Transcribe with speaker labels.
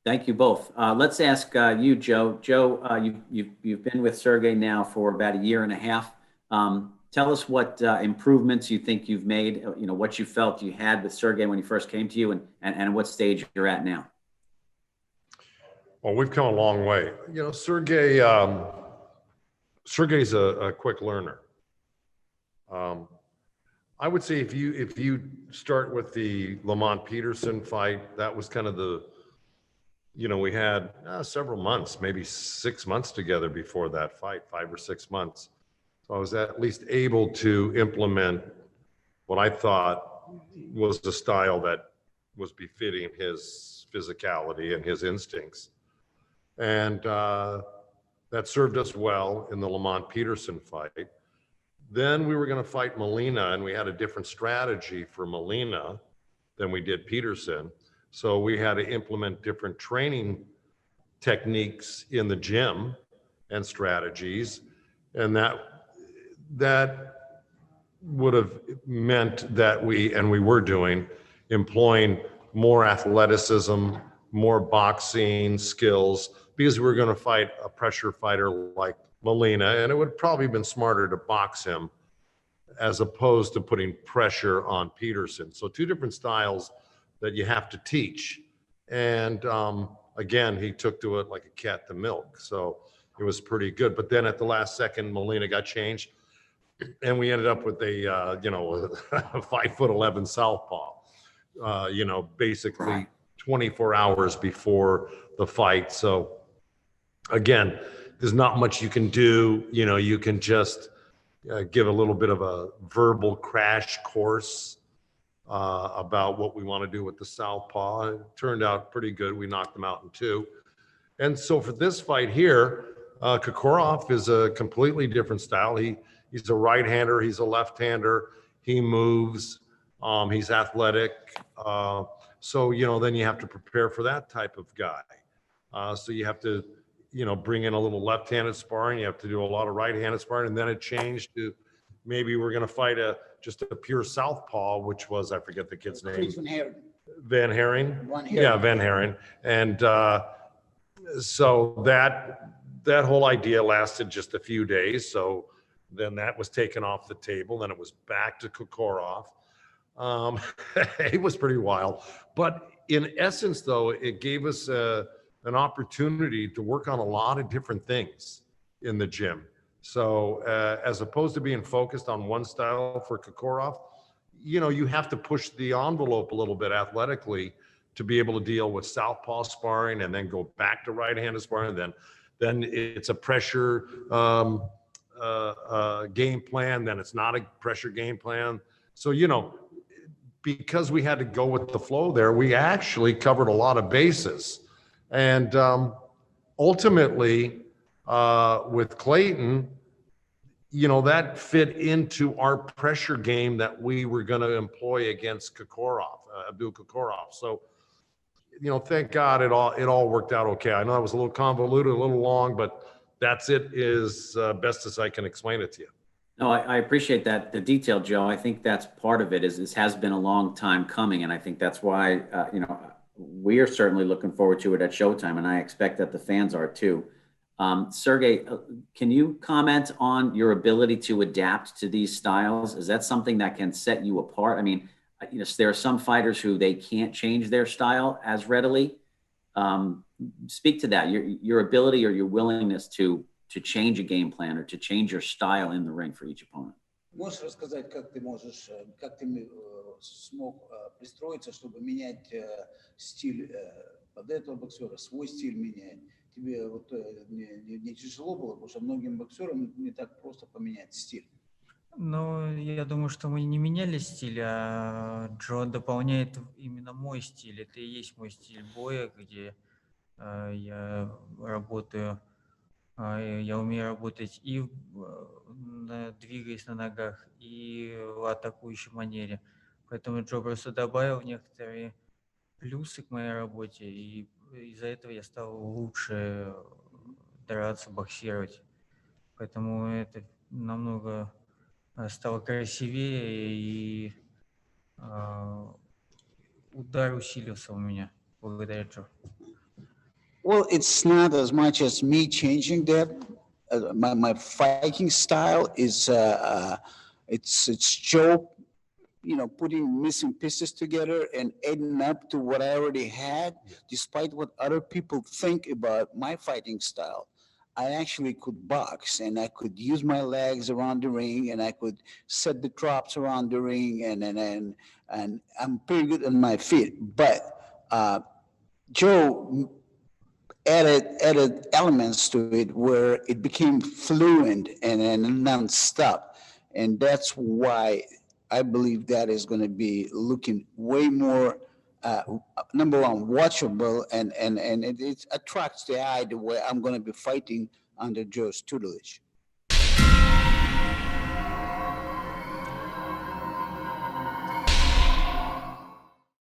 Speaker 1: Thank you both. Let's ask you, Joe. Joe, you've been with Sergey now for about a year and a half. Tell us what improvements you think you've made. What you felt you had with Sergey when he first came to you, and what stage you're at now.
Speaker 2: Well, we've come a long way. Sergey's a quick learner. I would say if you start with the Lamont Peterson fight, that was kind of we had several months, maybe 6 months together before that fight, 5 or 6 months. So I was at least able to implement what I thought was the style that was befitting his physicality and his instincts. And that served us well in the Lamont Peterson fight. Then we were going to fight Molina, and we had a different strategy for Molina than we did Peterson. So we had to implement different training techniques in the gym and strategies. And that would have meant that we were employing more athleticism, more boxing skills, because we were going to fight a pressure fighter like Molina, and it would probably have been smarter to box him as opposed to putting pressure on Peterson. So two different styles that you have to teach. And again, he took to it like a cat to milk. So it was pretty good. But then at the last second, Molina got changed, and we ended up with a 5'11" southpaw. Basically 24 hours before the fight. So again, there's not much you can do. You can just give a little bit of a verbal crash course about what we want to do with the southpaw. It turned out pretty good. We knocked them out in 2. And so for this fight here, Kokorov is a completely different style. He's a right-hander. He's a left-hander. He moves. He's athletic. So, then you have to prepare for that type of guy. So you have to, bring in a little left-handed sparring. You have to do a lot of right-handed sparring. And then it changed to maybe we're going to fight just a pure southpaw, which was, I forget the kid's name. Van Herring. Yeah, Van Herring. And so that whole idea lasted just a few days. So then that was taken off the table. Then it was back to Kokorov. It was pretty wild. But in essence, though, it gave us an opportunity to work on a lot of different things in the gym. So as opposed to being focused on one style for Kokorov, you have to push the envelope a little bit athletically to be able to deal with southpaw sparring and then go back to right-handed sparring. Then it's a pressure game plan. Then it's not a pressure game plan. So, because we had to go with the flow there, we actually covered a lot of bases. And ultimately, with Clayton, that fit into our pressure game that we were going to employ against Kokorov, Abdul Kokorov. So, thank God it all worked out okay. I know it was a little convoluted, a little long, but that's it as best as I can explain it to you.
Speaker 1: No, I appreciate that, the detail, Joe. I think that's part of it. This has been a long time coming, and I think that's why we are certainly looking forward to it at Showtime, and I expect that the fans are too. Sergey, can you comment on your ability to adapt to these styles? Is that something that can set you apart? I mean, there are some fighters who they can't change their style as readily. Speak to that, your ability or your willingness to change a game plan or to change your style in the ring for each opponent.
Speaker 3: Можешь рассказать, как ты смог пристроиться, чтобы менять стиль под этого боксера, свой стиль менять? Тебе не тяжело было, потому что многим боксерам не так просто поменять стиль.
Speaker 4: Ну, я думаю, что мы не меняли стиль, а Джо дополняет именно мой стиль. Это и есть мой стиль боя, где я работаю. Я умею работать и двигаясь на ногах, и в атакующей манере. Поэтому Джо просто добавил некоторые плюсы к моей работе, и из-за этого я стал лучше драться, боксировать. Поэтому это намного стало красивее, и удар усилился у меня благодаря Джо.
Speaker 3: Well, it's not as much as me changing that. My fighting style is it's Joe, putting missing pieces together and adding up to what I already had, despite what other people think about my fighting style. I actually could box and I could use my legs around the ring and I could set the traps around the ring and I'm pretty good on my feet. But Joe added elements to it where it became fluent and nonstop, and that's why I believe that is going to be looking way more. Number one, watchable, and it attracts the eye the way I'm going to be fighting under Joe's tutelage.